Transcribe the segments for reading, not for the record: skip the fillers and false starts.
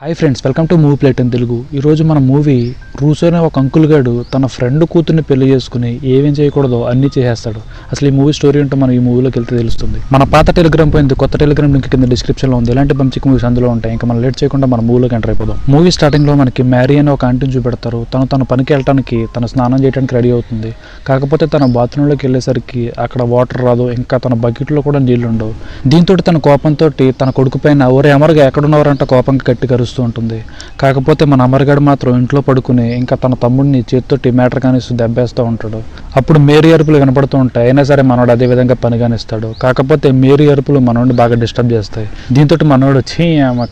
Hi friends, welcome to movie plate in Telugu. ఈరోజు మన movie Russo అనే ఒక అంకుల్ గాడు తన ఫ్రెండ్ కూతుర్ని పెళ్లి చేసుకుని ఏమేం చేయకూడదో అన్నీ చేసేస్తాడు. అసలు ఈ మూవీ స్టోరీ ఏంటో మనం ఈ మూవీలోకి వెళ్తే తెలుస్తుంది. మన పాత టెలిగ్రామ్ పోయింది, కొత్త టెలిగ్రామ్ లింక్ కింద డిస్క్రిప్షన్లో ఉంది. ఇలాంటి బంచిక్ మూవీస్ అందులో ఉంటాయి. ఇంకా మనం లేట్ చేయకుండా మన మూవీలోకి ఎంటర్ అయిపోదాం. మూవీ స్టార్టింగ్లో మనకి మ్యారీ అనే ఒక ఆంటీని చూపెడతారు. తన పనికి వెళ్ళడానికి, తన స్నానం చేయడానికి రెడీ అవుతుంది. కాకపోతే తన బాత్రూంలోకి వెళ్ళేసరికి అక్కడ వాటర్ రాదు, ఇంకా తన బకెట్లో కూడా నీళ్లు ఉండవు. దీంతో తన కోపంతో తన కొడుకు పైన ఒరే అమరుగా ఎక్కడున్నవారంట కోపంకి గట్టి కరుస్తూ ఉంటుంది. కాకపోతే మన అమరగాడు మాత్రం ఇంట్లో పడుకుని ఇంకా తన తమ్ముడిని చేతితోటి మ్యాటర్ కానిస్తూ దెబ్బేస్తూ ఉంటాడు. అప్పుడు మేరీ అరుపులు వినపడుతూ ఉంటాయి. అయినా సరే మనోడు అదే విధంగా పని కానిస్తాడు. కాకపోతే మేరీ అరుపులు మనోడిని బాగా డిస్టర్బ్ చేస్తాయి. దీంతో మనోడు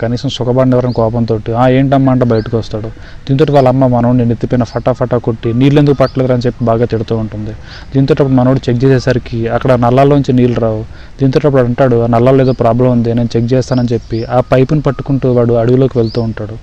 కనీసం సుఖపడిన ఎవరైనా కోపంతో ఏంటమ్మా అంటే బయటకు వస్తాడు. దీంతో వాళ్ళ అమ్మ మనోడిని నెత్తిపోయిన ఫటాఫటా కొట్టి నీళ్ళెందుకు పట్టలేదు అని చెప్పి బాగా తిడుతూ ఉంటుంది. దీంతో అప్పుడు మనోడు చెక్ చేసేసరికి అక్కడ నల్లాల్లోంచి నీళ్ళు రావు. దీంతో అప్పుడు అంటాడు, ఆ నల్లాలో ఏదో ప్రాబ్లం ఉంది, నేను చెక్ చేస్తానని చెప్పి ఆ పైపుని పట్టుకుంటూ వాడు అడవిలోకి వెళ్తూ ఉంటాడు.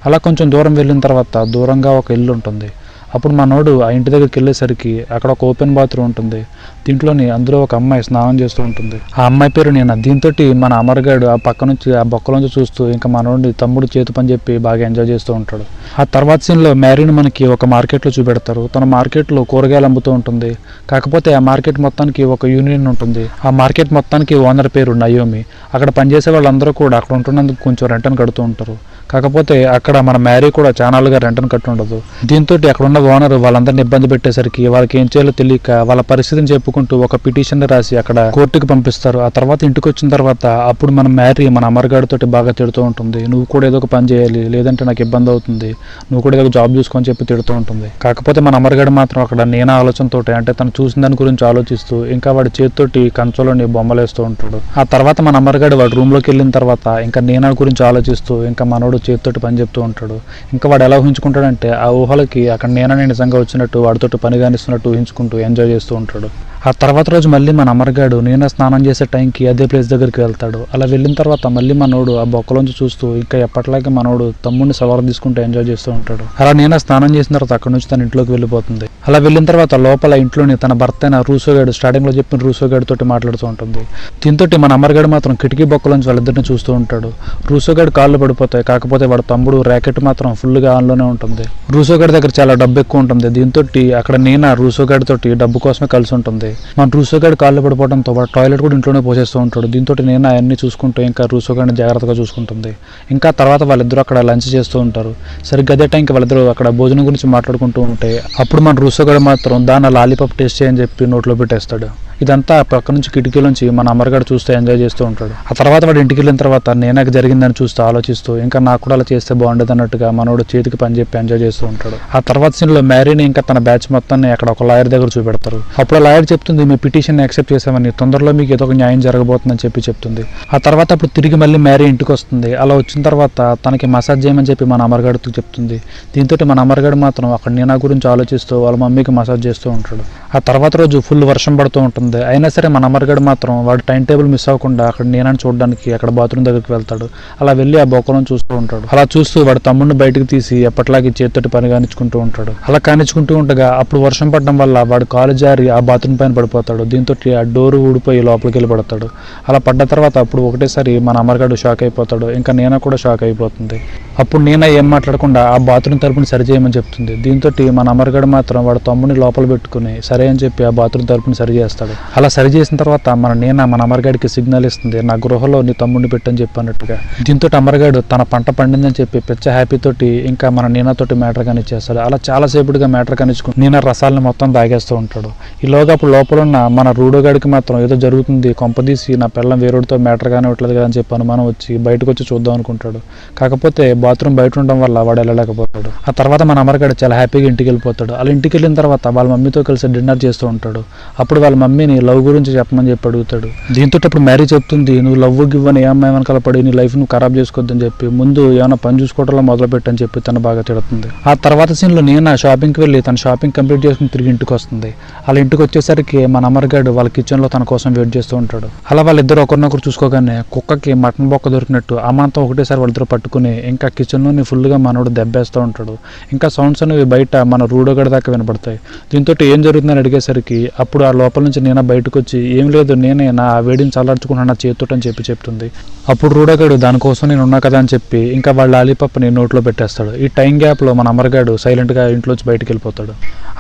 అలా కొంచెం దూరం వెళ్ళిన తర్వాత దూరంగా ఒక ఇల్లు ఉంటుంది. అప్పుడు మనోడు ఆ ఇంటి దగ్గరికి వెళ్ళేసరికి అక్కడ ఒక ఓపెన్ బాత్రూమ్ ఉంటుంది. దీంట్లోని అందులో ఒక అమ్మాయి స్నానం చేస్తూ ఉంటుంది. ఆ అమ్మాయి పేరు నేను. దీంతో మన అమరగాడు ఆ పక్క నుంచి ఆ బొక్కలోంచి చూస్తూ ఇంకా మనోడి తమ్ముడు చేతు పని చెప్పి బాగా ఎంజాయ్ చేస్తూ ఉంటాడు. ఆ తర్వాత సీన్లో మ్యారీని మనకి ఒక మార్కెట్లో చూపెడతారు. తన మార్కెట్లో కూరగాయలు అమ్ముతూ ఉంటుంది. కాకపోతే ఆ మార్కెట్ మొత్తానికి ఒక యూనియన్ ఉంటుంది. ఆ మార్కెట్ మొత్తానికి ఓనర్ పేరు నయోమి. అక్కడ పనిచేసే వాళ్ళందరూ కూడా అక్కడ ఉంటున్నందుకు కొంచెం రెంటను కడుతూ ఉంటారు. కాకపోతే అక్కడ మన మ్యారీ కూడా చానాలుగా రెంటను కట్టి ఉండదు. దీంతో అక్కడ ఉన్న ఓనర్ వాళ్ళందరినీ ఇబ్బంది పెట్టేసరికి వాళ్ళకి ఏం చేయాలో తెలియక వాళ్ళ పరిస్థితిని చెప్పుకుంటూ ఒక పిటిషన్ రాసి అక్కడ కోర్టుకి పంపిస్తారు. ఆ తర్వాత ఇంటికి వచ్చిన తర్వాత అప్పుడు మన మ్యారీ మన అమరగాడితో బాగా తిడుతూ ఉంటుంది. నువ్వు కూడా ఏదో ఒక పని చేయాలి, లేదంటే నాకు ఇబ్బంది అవుతుంది, నువ్వు కూడా ఏదో ఒక జాబ్ చూసుకొని చెప్పి తిడుతూ ఉంటుంది. కాకపోతే మన అమరగాడు మాత్రం అక్కడ నేనా ఆలోచనతో అంటే తను చూసిన దాని గురించి ఆలోచిస్తూ ఇంకా వాడి చేతితోటి కంచంలోని బొమ్మలేస్తూ ఉంటాడు. ఆ తర్వాత మన అమరగాడు వాడు రూమ్లోకి వెళ్ళిన తర్వాత ఇంకా నేనా గురించి ఆలోచిస్తూ ఇంకా మనోడు చేతితోటి పని చెప్తూ ఉంటాడు. ఇంకా వాడు ఎలా ఊహించుకుంటాడంటే ఆ ఊహలకి అక్కడ నేననే నిజంగా వచ్చినట్టు వాడితోటి పని కానిస్తున్నట్టు ఊహించుకుంటూ ఎంజాయ్ చేస్తూ ఉంటాడు. ఆ తర్వాత రోజు మళ్ళీ మన అమరగాడు నేను స్నానం చేసే టైంకి అదే ప్లేస్ దగ్గరికి వెళ్తాడు. అలా వెళ్ళిన తర్వాత మళ్ళీ మనోడు ఆ బొక్కలోంచి చూస్తూ ఇంకా ఎప్పటిలాగే మనోడు తమ్ముడిని సవారు తీసుకుంటూ ఎంజాయ్ చేస్తూ ఉంటాడు. అలా నేను స్నానం చేసిన తర్వాత అక్కడ నుంచి తన ఇంట్లోకి వెళ్ళిపోతుంది. అలా వెళ్ళిన తర్వాత లోపల ఇంట్లోని తన భర్త అయిన రూసోగాడు స్టార్టింగ్ లో చెప్పిన రూసోగాడు తోటి మాట్లాడుతూ ఉంటుంది. దీంతో మన అమరగాడు మాత్రం కిటికీ బొక్కలోంచి వాళ్ళిద్దరిని చూస్తూ ఉంటాడు. రూసోగాడు కాళ్ళు పడిపోతాయి. కాకపోతే వాడు తమ్ముడు ర్యాకెట్ మాత్రం ఫుల్గా ఆన్లోనే ఉంటుంది. రూసోగాడి దగ్గర చాలా డబ్బు ఎక్కువ ఉంటుంది. దీంతో అక్కడ నేను రూసోగాడి తోటి డబ్బు కోసమే కలిసి ఉంటుంది. మన రూసోగాడు కాళ్ళు పడిపోవడంతో వాడు టాయిలెట్ కూడా ఇంట్లోనే పోసేస్తూ ఉంటాడు. దీంతో నేను అవన్నీ చూసుకుంటూ ఇంకా రూసోగాడిని జాగ్రత్తగా చూసుకుంటుంది. ఇంకా తర్వాత వాళ్ళిద్దరూ అక్కడ లంచ్ చేస్తూ ఉంటారు. సరిగ్గా అదే టైంకి వాళ్ళిద్దరూ అక్కడ భోజనం గురించి మాట్లాడుకుంటూ ఉంటే అప్పుడు మన రూసోగాడు మాత్రం దాన్ని లాలీపాప్ టేస్ట్ చేయని చెప్పి నోట్లో పెట్టేస్తాడు. ఇదంతా పక్క నుంచి కిటికీలోంచి మన అమరగాడు చూస్తూ ఎంజాయ్ చేస్తూ ఉంటాడు. ఆ తర్వాత వాడు ఇంటికి వెళ్ళిన తర్వాత నేనాకు జరిగిందని చూస్తూ ఆలోచిస్తూ ఇంకా నాకు కూడా అలా చేస్తే బాగుండేది అన్నట్టుగా మనోడు చేతికి పని చెప్పి ఎంజాయ్ చేస్తూ ఉంటాడు. ఆ తర్వాత సీన్లో మ్యారీని ఇంకా తన బ్యాచ్ మొత్తాన్ని అక్కడ ఒక లాయర్ దగ్గర చూపెడతారు. అప్పుడు ఆ లాయర్ చెప్తుంది, మీ పిటిషన్ యాక్సెప్ట్ చేసామని, తొందరలో మీకు ఏదో ఒక న్యాయం జరగబోతుందని చెప్పి చెప్తుంది. ఆ తర్వాత అప్పుడు తిరిగి మళ్ళీ మ్యారీ ఇంటికి వస్తుంది. అలా వచ్చిన తర్వాత తనకి మసాజ్ చేయమని చెప్పి మన అమరగాడితో చెప్తుంది. దీంతో మన అమరగాడు మాత్రం అక్కడ నేనా గురించి ఆలోచిస్తూ వాళ్ళ మమ్మీకి మసాజ్ చేస్తూ ఉంటాడు. ఆ తర్వాత రోజు ఫుల్ వర్షం పడుతూ ఉంటుంది. అయినా సరే మన అమరగాడు మాత్రం వాడు టైం టేబుల్ మిస్ అవ్వకుండా అక్కడ నేనని చూడడానికి అక్కడ బాత్రూమ్ దగ్గరికి వెళ్తాడు. అలా వెళ్ళి ఆ బొక్కలను చూస్తూ ఉంటాడు. అలా చూస్తూ వాడు తమ్ముడిని బయటకు తీసి ఎప్పటిలాగే చేతితోటి పని కానిచ్చుకుంటూ ఉంటాడు. అలా కానిచ్చుకుంటూ ఉండగా అప్పుడు వర్షం పడడం వల్ల వాడు కాలు జారి ఆ బాత్రూమ్ పైన పడిపోతాడు. దీంతో ఆ డోరు ఊడిపోయి లోపలికి వెళ్ళి పడతాడు. అలా పడ్డ తర్వాత అప్పుడు ఒకటేసారి మన అమరగాడు షాక్ అయిపోతాడు. ఇంకా నేనా కూడా షాక్ అయిపోతుంది. అప్పుడు నేనా ఏం మాట్లాడకుండా ఆ బాత్రూమ్ తలుపుని సరి చేయమని చెప్తుంది. దీంతో మన అమరగాడు మాత్రం వాడు తమ్ముడిని లోపల పెట్టుకుని సరే అని చెప్పి ఆ బాత్రూమ్ తలుపుని సరి చేస్తాడు. అలా సరి చేసిన తర్వాత మన అమరగాడికి సిగ్నల్ ఇస్తుంది, నా గృహలో నీ తమ్ముడిని పెట్టని చెప్పినట్టుగా. దీంతో అమరగాడు తన పంట పండిందని చెప్పి పెద్ద హ్యాపీ తోటి ఇంకా మన నీనాతోటి మ్యాటర్ కానిచ్చేస్తాడు. అలా చాలా సేపుగా మ్యాటర్ కానిచ్చుకుని నీనా రసాలను మొత్తం తాగేస్తూ ఉంటాడు. ఈలోగా అప్పుడు లోపల ఉన్న మన రూడోగాడికి మాత్రం ఏదో జరుగుతుంది, కొంపదీసి నా పిల్లం వేరుడితో మ్యాటర్ కానివ్వట్లేదు కదా అని చెప్పి అనుమానం వచ్చి బయటకు వచ్చి చూద్దాం అనుకుంటాడు. కాకపోతే బాత్రూమ్ బయట ఉండడం వల్ల వాడు వెళ్ళలేకపోతాడు. ఆ తర్వాత మన అమరగాడు చాలా హ్యాపీగా ఇంటికి వెళ్ళిపోతాడు. అలా ఇంటికి వెళ్ళిన తర్వాత వాళ్ళ మమ్మీతో కలిసి డిన్నర్ చేస్తూ ఉంటాడు. అప్పుడు వాళ్ళ మమ్మీని లవ్ గురించి చెప్పమని చెప్పి అడుగుతాడు. దీంతో అప్పుడు మ్యారీ చెప్తుంది, నువ్వు లవ్ గివ్వని ఏ అమ్మాయి వెనకాల పడి నీ లైఫ్ నువ్వు ఖరాబ్ చేసుకోవద్దని చెప్పి ముందు ఏమైనా పని చూసుకోవడంలో మొదలు పెట్టని చెప్పి తను బాగా తిడుతుంది. ఆ తర్వాత సీన్లో నేను షాపింగ్కి వెళ్ళి తన షాపింగ్ కంప్లీట్ చేసుకుని తిరిగి ఇంటికి వస్తుంది. అలా ఇంటికి వచ్చేసరికి మన అమరగాడు వాళ్ళ కిచెన్లో తన కోసం వెయిట్ చేస్తూ ఉంటాడు. అలా వాళ్ళిద్దరు ఒకరినొకరు చూసుకోగానే కుక్కకి మటన్ బొక్క దొరికినట్టు అమాంతం ఒకటేసారి వాళ్ళిద్దరు పట్టుకుని ఇంకా కిచెన్లోని ఫుల్గా మనోడు దెబ్బేస్తూ ఉంటాడు. ఇంకా సౌండ్స్ అనేవి బయట మన రూడోగడ దాకా వినపడతాయి. దీంతో ఏం జరుగుతుందని అడిగేసరికి అప్పుడు ఆ లోపల నుంచి నేను బయటకు వచ్చి ఏం లేదు నేనే నా వేడిని చల్లార్చుకున్నాను నా చేతితో అని చెప్పి చెప్తుంది. అప్పుడు రూడోగాడు దానికోసం నేను ఉన్నా కదా అని చెప్పి ఇంకా వాళ్ళ లాలీపాప్ని నోట్లో పెట్టేస్తాడు. ఈ టైం గ్యాప్లో మన అమర్గాడు సైలెంట్గా ఇంట్లోంచి బయటికి వెళ్ళిపోతాడు.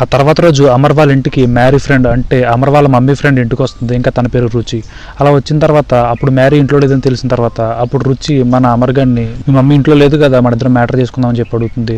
ఆ తర్వాత రోజు అమర్ వాళ్ళ ఇంటికి మ్యారీ ఫ్రెండ్ అంటే అమర్ వాళ్ళ మమ్మీ ఫ్రెండ్ ఇంటికి వస్తుంది. ఇంకా తన పేరు రుచి. అలా వచ్చిన తర్వాత అప్పుడు మ్యారీ ఇంట్లో లేదని తెలిసిన తర్వాత అప్పుడు రుచి మన అమర్గాడిని మీ మమ్మీ ఇంట్లో లేదు కదా మన ఇద్దరం మ్యాటర్ చేసుకుందామని చెప్పి అడుగుతుంది.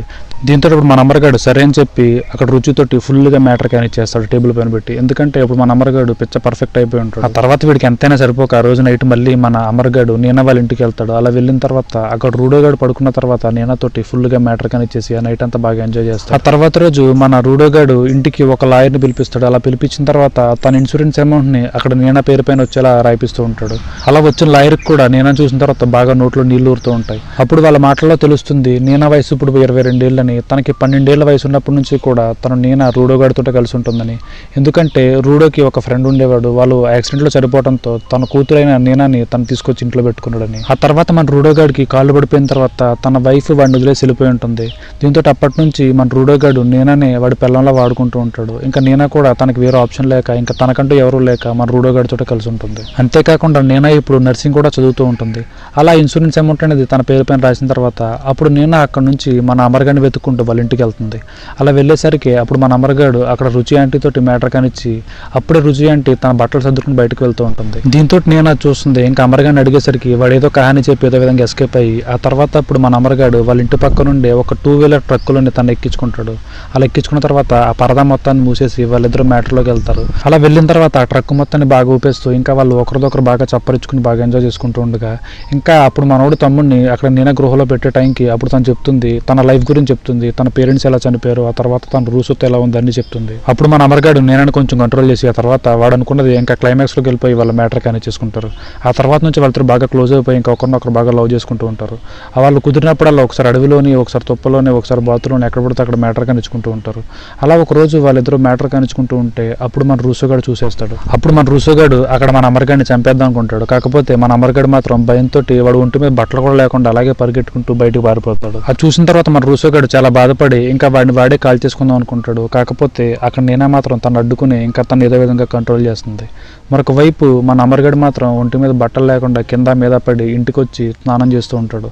దీంతో ఇప్పుడు మన అమర్గాడు సరే అని చెప్పి అక్కడ రుచితోటి ఫుల్గా మ్యాటర్ క్యాన్ ఇచ్చేస్తాడు టేబుల్ పైన పెట్టి. ఎందుకంటే ఇప్పుడు మన అమర్గాడు పిచ్చ పర్ఫెక్ట్ అయిపోయి ఉంటాడు. ఆ తర్వాత వీడికి ఎంతైనా సరిపోక ఆ రోజు నైట్ మళ్ళీ మన అమర్గాడు నీనా వాళ్ళ ఇంటికి వెళ్తాడు. అలా వెళ్ళిన తర్వాత అక్కడ రూడోగాడు పడుకున్న తర్వాత నీనాతోటి ఫుల్గా మ్యాటర్ క్యాన్ ఇచ్చేసి ఆ నైట్ అంతా బాగా ఎంజాయ్ చేస్తాడు. ఆ తర్వాత రోజు మన రూడోగాడు ఇంటికి ఒక లాయర్ని పిలిపిస్తాడు. అలా పిలిపించిన తర్వాత తన ఇన్సూరెన్స్ అమౌంట్ని అక్కడ నీనా పేరు పైన వచ్చేలా రాయిపిస్తూ ఉంటాడు. అలా వచ్చిన లాయర్కి కూడా నీనా చూసిన తర్వాత బాగా నోట్లో నీళ్లు ఊరుతూ ఉంటాయి. అప్పుడు వాళ్ళ మాటల్లో తెలుస్తుంది నీనా వయసు ఇప్పుడు 22 ఏళ్ళని. తనకి 12 ఏళ్ళ వయసు ఉన్నప్పటి నుంచి కూడా తను నీనా రూడోగాడితో కలిసి ఉంటుందని. ఎందుకంటే రూడోకి ఒక ఫ్రెండ్ ఉండేవాడు. వాళ్ళు యాక్సిడెంట్లో చనిపోవడంతో తన కూతురైన నీనాని తను తీసుకొచ్చి ఇంట్లో పెట్టుకున్నాడని. ఆ తర్వాత మన రూడోగాడికి కాళ్ళు పడిపోయిన తర్వాత తన వైఫ్ వాడిని వదిలేసి వెళ్ళిపోయి ఉంటుంది. దీంతో అప్పటి నుంచి మన రూడోగాడు నీనాని వాడి పిల్లంలా వాడుకుంటూ ఉంటాడు. ఇంకా నీనా కూడా తనకి వేరే ఆప్షన్ లేక ఇంకా తనకంటూ ఎవరూ లేక మన రూడోగాడితో కలిసి ఉంటుంది. అంతేకాకుండా నీనా ఇప్పుడు నర్సింగ్ కూడా చదువుతూ ఉంటుంది. అలా ఇన్సూరెన్స్ అమౌంట్ అనేది తన పేరు పైన రాసిన తర్వాత అప్పుడు నీనా అక్కడ నుంచి మన అమర్గాడిని వెతుక్కుంటూ వాళ్ళ ఇంటికి వెళ్తుంది. అలా వెళ్ళేసరికి అప్పుడు మన అమర్గాడు అక్కడ రుచి ఆంటీ తోటి మ్యాటర్ కానిచ్చి అప్పుడే రుచి ఆంటీ తన బట్టలు సర్దుకుని బయటకు వెళ్తూ ఉంటుంది. దీంతో నీనా చూస్తుంది. ఇంకా అమర్గాడిని అడిగేసరికి వాడు ఏదో కహాని చెప్పి ఏదో విధంగా ఎస్కేప్ అయ్యి ఆ తర్వాత అప్పుడు మన అమర్గాడు వాళ్ళ ఇంటి పక్క నుండి ఒక 2-వీలర్ ట్రక్కులోని తను ఎక్కించుకుంటాడు. అలా ఎక్కించుకున్న తర్వాత ఆ పరదా మొత్తాన్ని మూసేసి వాళ్ళిద్దరూ మ్యాటర్లోకి వెళ్తారు. అలా వెళ్ళిన తర్వాత ఆ ట్రక్ మొత్తాన్ని బాగా ఊపేస్తూ ఇంకా వాళ్ళు ఒకరిదొకరు బాగా చప్పరించుకుని బాగా ఎంజాయ్ చేసుకుంటూ ఉండగా ఇంకా అప్పుడు మనోడు తమ్ముడిని అక్కడ నీనా గృహలో పెట్టే టైంకి అప్పుడు తను చెప్తుంది తన లైఫ్ గురించి చెప్తుంది. తన పేరెంట్స్ ఎలా చనిపోయారు, ఆ తర్వాత తన రూసుతో ఎలా ఉందని చెప్తుంది. అప్పుడు మన అమర్గాడు నీనాని కొంచెం కంట్రోల్ చేసి ఆ తర్వాత వాడు అనుకున్నది ఇంకా క్లైమాక్స్లోకి వెళ్ళిపోయి వాళ్ళ మ్యాటర్ కానీ చేసుకుంటారు. ఆ తర్వాత నుంచి వాళ్ళతో బాగా క్లోజ్ అయిపోయి ఇంకా ఒకరినొకరు బాగా లవ్ చేసుకుంటూ ఉంటారు. వాళ్ళు కుదిరినప్పుడల్లా ఒకసారి అడవిలోని ఒకసారి తుప్పలోని ఒకసారి బాత్రూంలోని ఎక్కడ పడితే అక్కడ మ్యాటర్ కానిచ్చుకుంటూ ఉంటారు. అలా ఒక రోజు వాళ్ళిద్దరూ మ్యాటర్ కానిచ్చుకుంటూ ఉంటే అప్పుడు మన రూసోగాడు చూసేస్తాడు. అప్పుడు మన రూసోగాడు అక్కడ మన అమర్గాడిని చంపేద్దాం అనుకుంటాడు. కాకపోతే మన అమర్గాడు మాత్రం భయంతో వాడు ఒంటి మీద బట్టలు కూడా లేకుండా అలాగే పరిగెట్టుకుంటూ బయటకు పారిపోతాడు. అది చూసిన తర్వాత మన రూసోగాడు చాలా బాధపడి ఇంకా వాడిని వాడే కాల్ చేసుకుందాం అనుకుంటాడు. కాకపోతే అక్కడ నీనా మాత్రం తను అడ్డుకుని ఇంకా తను ఏదో విధంగా కంట్రోల్ చేస్తుంది. మరొక వైపు మన అమర్గాడు మాత్రం ఒంటి మీద బట్టలు లేకుండా కింద మీద పడి ఇంటికి వచ్చి స్నానం చేస్తూ ఉంటాడు.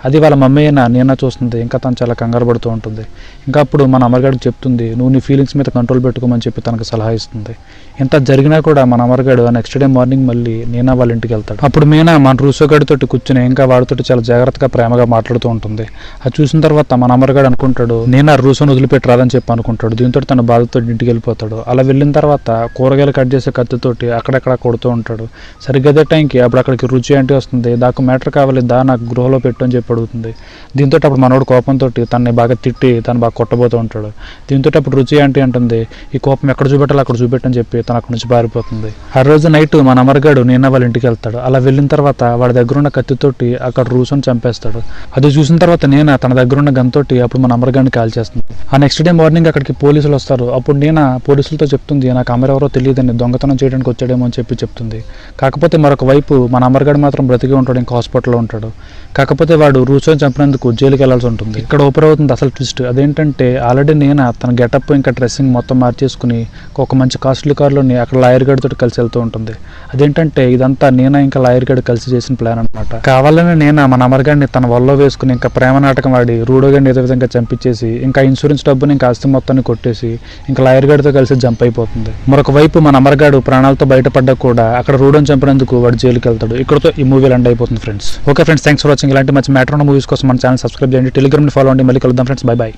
అది వాళ్ళ మమ్మీ అయినా నీనా చూస్తుంది. ఇంకా తను చాలా కంగారు పడుతూ ఉంటుంది. ఇంకా అప్పుడు మన అమర్గాడికి చెప్తుంది నువ్వు నీ ఫీలింగ్స్ మీద కంట్రోల్ పెట్టుకోమని చెప్పి తనకు సలహా ఇస్తుంది. ఇంత జరిగినా కూడా మన అమర్గాడు నెక్స్ట్ డే మార్నింగ్ మళ్ళీ నీనా వాళ్ళ ఇంటికి వెళ్తాడు. అప్పుడు మీనా మన రూసోగాడితో కూర్చుని ఇంకా వాడితో చాలా జాగ్రత్తగా ప్రేమగా మాట్లాడుతూ ఉంటుంది. అది చూసిన తర్వాత మన అమర్గాడు అనుకుంటాడు నీనా రూసోని వదిలిపెట్టి రాదని చెప్పి అనుకుంటాడు. దీంతో తన బాధతో ఇంటికి వెళ్ళిపోతాడు. అలా వెళ్ళిన తర్వాత కూరగాయలు కట్ చేసే కత్తితోటి అక్కడక్కడ కొడుతూ ఉంటాడు. సరిగ్గా అదే టైంకి అప్పుడు అక్కడికి రుచి అంటే వస్తుంది. దాకు మ్యాటర్ కావాలి నాకు గృహలో పెట్టు అని చెప్పి అడుగుతుంది. దీంతో అప్పుడు మనోడు కోపంతో తనని బాగా తిట్టి తను బాగా కొట్టబోతూ ఉంటాడు. దీంతో అప్పుడు రుచి అంటే అంటుంది ఈ కోపం ఎక్కడ చూపెట్టాలి అక్కడ చూపెట్టని చెప్పి తన అక్కడి నుంచి పారిపోతుంది. ఆ రోజు నైట్ మన అమర్గాడు నీనా వాళ్ళ ఇంటికి వెళ్తాడు. అలా వెళ్ళిన తర్వాత వాడి దగ్గర ఉన్న కత్తితోటి అక్కడ రూసుని చంపేస్తాడు. అది చూసిన తర్వాత నీనా తన దగ్గర ఉన్న గన్తోటి అప్పుడు మన అమర్గాడిని కాల్ చేస్తుంది. ఆ నెక్స్ట్ డే మార్నింగ్ అక్కడికి పోలీసులు వస్తారు. అప్పుడు నీనా పోలీసులతో చెప్తుంది నాకు అమర్ ఎవరో తెలియదని దొంగతనం చేయడానికి వచ్చాడేమో అని చెప్పి చెప్తుంది. కాకపోతే మరొక వైపు మన అమర్గాడు మాత్రం బ్రతికి ఉంటాడు. ఇంకా హాస్పిటల్లో ఉంటాడు. కాకపోతే వాడు రూసోని చంపినందుకు జైలుకి వెళ్లాల్సి ఉంటుంది. ఇక్కడ ఓపెన్ అవుతుంది అసలు ట్విస్ట్. అదేంటంటే ఆల్రెడీ నీనా తన గెటప్ ఇంకా డ్రెస్సింగ్ మొత్తం మార్చేసుకుని ఒక మంచి కాస్ట్లీ కార్లోని అక్కడ లాయర్ గడితో కలిసి వెళ్తూ ఉంటుంది. అదేంటంటే ఇదంతా నీనా ఇంకా లాయర్ గడి కలిసి చేసిన ప్లాన్ అనమాట. కావాలని నీనా మన అమర్గాడిని తన వల్ల వేసుకుని ఇంకా ప్రేమ నాటకం ఆడి రూడోగాడిని ఏదో విధంగా చంపించేసి ఇంకా ఇన్సూరెన్స్ డబ్బుని ఇంకా ఆస్తి మొత్తాన్ని కొట్టేసి ఇంకా లాయర్ గడితో కలిసి జంప్ అయిపోతుంది. మరొక వైపు మన అమర్గాడు ప్రాణాలతో బయటపడ్డా కూడా అక్కడ రూడోని చంపినందుకు వాడు జైలుకి వెళ్తాడు. ఇక్కడతో ఈ మూవీ ఎండ్ అయిపోతుంది friends. Okay friends, thanks for watching. ఇలాంటి మంచి మ్యాటర్ ఉన్న మూవీస్ కోసం మన ఛానల్ సబ్స్క్రైబ్ చేయండి. టెలిగ్రామ్ని ఫాలో అండి. మళ్ళీ కలుద్దాం ఫ్రెండ్స్. By by.